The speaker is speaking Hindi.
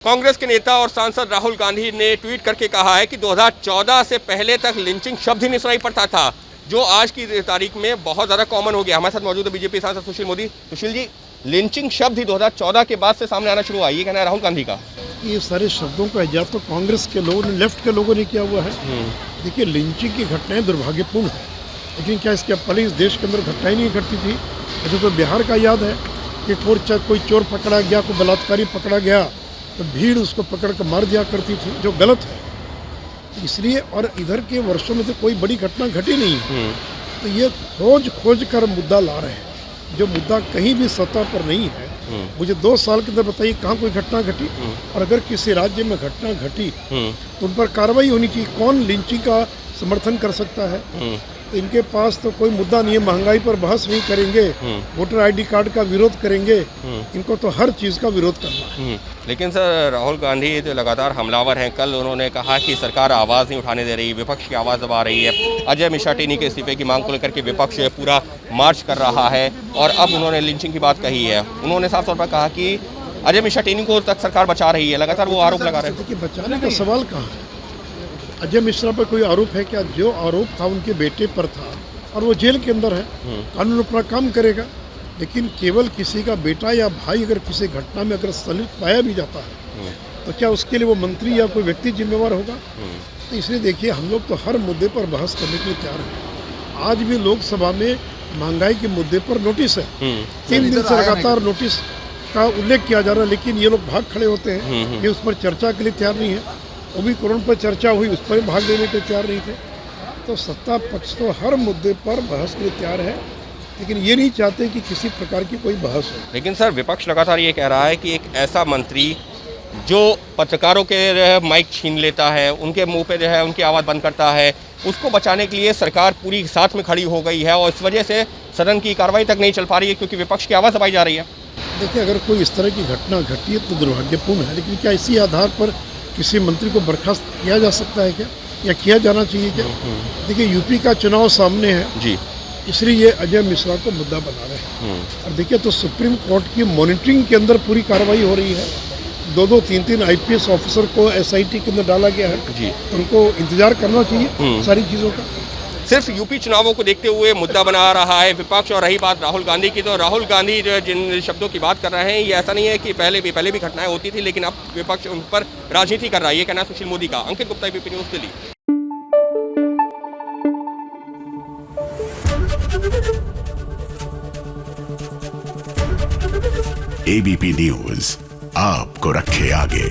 कांग्रेस के नेता और सांसद राहुल गांधी ने ट्वीट करके कहा है कि 2014 से पहले तक लिंचिंग शब्द ही नहीं सुनाई पड़ता था, जो आज की तारीख में बहुत ज़्यादा कॉमन हो गया। हमारे साथ मौजूद है बीजेपी सांसद सुशील मोदी। सुशील जी, लिंचिंग शब्द ही 2014 के बाद से सामने आना शुरू हुआ, ये कहना है राहुल गांधी का। ये सारे शब्दों का इजाद तो कांग्रेस के लोगों ने, लेफ्ट के लोगों ने किया हुआ है। देखिए, लिंचिंग की घटनाएं दुर्भाग्यपूर्ण है, लेकिन क्या इसके पहले इस देश के अंदर घटनाएं नहीं घटती थी? मुझे तो बिहार का याद है कि कोई चोर पकड़ा गया, कोई बलात्कारी पकड़ा गया तो भीड़ उसको पकड़ कर मार दिया करती थी, जो गलत है। इसलिए और इधर के वर्षों में तो कोई बड़ी घटना घटी नहीं है, तो ये खोज कर मुद्दा ला रहे हैं, जो मुद्दा कहीं भी सतह पर नहीं है। मुझे 2 साल के अंदर बताइए कहाँ कोई घटना घटी, और अगर किसी राज्य में घटना घटी तो उन पर कार्रवाई होनी चाहिए। कौन लिंचिंग का समर्थन कर सकता है? इनके पास तो कोई मुद्दा नहीं है, महंगाई पर बहस नहीं करेंगे, वोटर आईडी कार्ड का विरोध करेंगे, इनको तो हर चीज़ का विरोध करना है। लेकिन सर, राहुल गांधी तो लगातार हमलावर हैं। कल उन्होंने कहा कि सरकार आवाज़ नहीं उठाने दे रही, विपक्ष की आवाज़ दबा रही है। अजय मिश्रा टेनी के इस्तीफे की मांग को लेकर के विपक्ष पूरा मार्च कर रहा है, और अब उन्होंने लिंचिंग की बात कही है। उन्होंने साफ तौर पर कहा कि अजय मिश्रा टेनी को तक सरकार बचा रही है, लगातार वो आरोप लगा रहे हैं। देखिए, बचाने का सवाल कहाँ है? अजय मिश्रा पर कोई आरोप है क्या? जो आरोप था उनके बेटे पर था, और वो जेल के अंदर है, कानून अपना काम करेगा। लेकिन केवल किसी का बेटा या भाई अगर किसी घटना में अगर संलिप्त पाया भी जाता है तो क्या उसके लिए वो मंत्री या कोई व्यक्ति जिम्मेवार होगा? तो इसलिए देखिए, हम लोग तो हर मुद्दे पर बहस करने के लिए तैयार हैं। आज भी लोकसभा में महंगाई के मुद्दे पर नोटिस है, 3 दिन से लगातार नोटिस का उल्लेख किया जा रहा है, लेकिन ये लोग भाग खड़े होते हैं, ये उस पर चर्चा के लिए तैयार नहीं है। ओमिक्रॉन पर चर्चा हुई, उस पर भाग लेने के लिए तैयार नहीं थे। तो सत्ता पक्ष तो हर मुद्दे पर बहस के लिए तैयार है, लेकिन ये नहीं चाहते कि किसी प्रकार की कोई बहस हो। लेकिन सर, विपक्ष लगातार ये कह रहा है कि एक ऐसा मंत्री जो पत्रकारों के माइक छीन लेता है, उनके मुंह पे जो है उनकी आवाज़ बंद करता है, उसको बचाने के लिए सरकार पूरी साथ में खड़ी हो गई है, और इस वजह से सदन की कार्रवाई तक नहीं चल पा रही है, क्योंकि विपक्ष की आवाज़ दबाई जा रही है। देखिए, अगर कोई इस तरह की घटना घटी है तो दुर्भाग्यपूर्ण है, लेकिन क्या इसी आधार पर किसी मंत्री को बर्खास्त किया जा सकता है क्या, या किया जाना चाहिए क्या? देखिए, यूपी का चुनाव सामने है जी, इसलिए ये अजय मिश्रा को मुद्दा बना रहे हैं। और देखिए, तो सुप्रीम कोर्ट की मॉनिटरिंग के अंदर पूरी कार्रवाई हो रही है। 2-2, 3-3 IPS ऑफिसर को SIT के अंदर डाला गया है जी, उनको इंतजार करना चाहिए सारी चीज़ों का। सिर्फ यूपी चुनावों को देखते हुए मुद्दा बना रहा है विपक्ष। और रही बात राहुल गांधी की, तो राहुल गांधी जो जिन शब्दों की बात कर रहे हैं, ये ऐसा नहीं है कि पहले भी घटनाएं होती थी, लेकिन अब विपक्ष उन पर राजनीति कर रहा है, ये कहना है सुशील मोदी का। Ankit Gupta, ABP news, Delhi. ABP news आपको रखे आगे।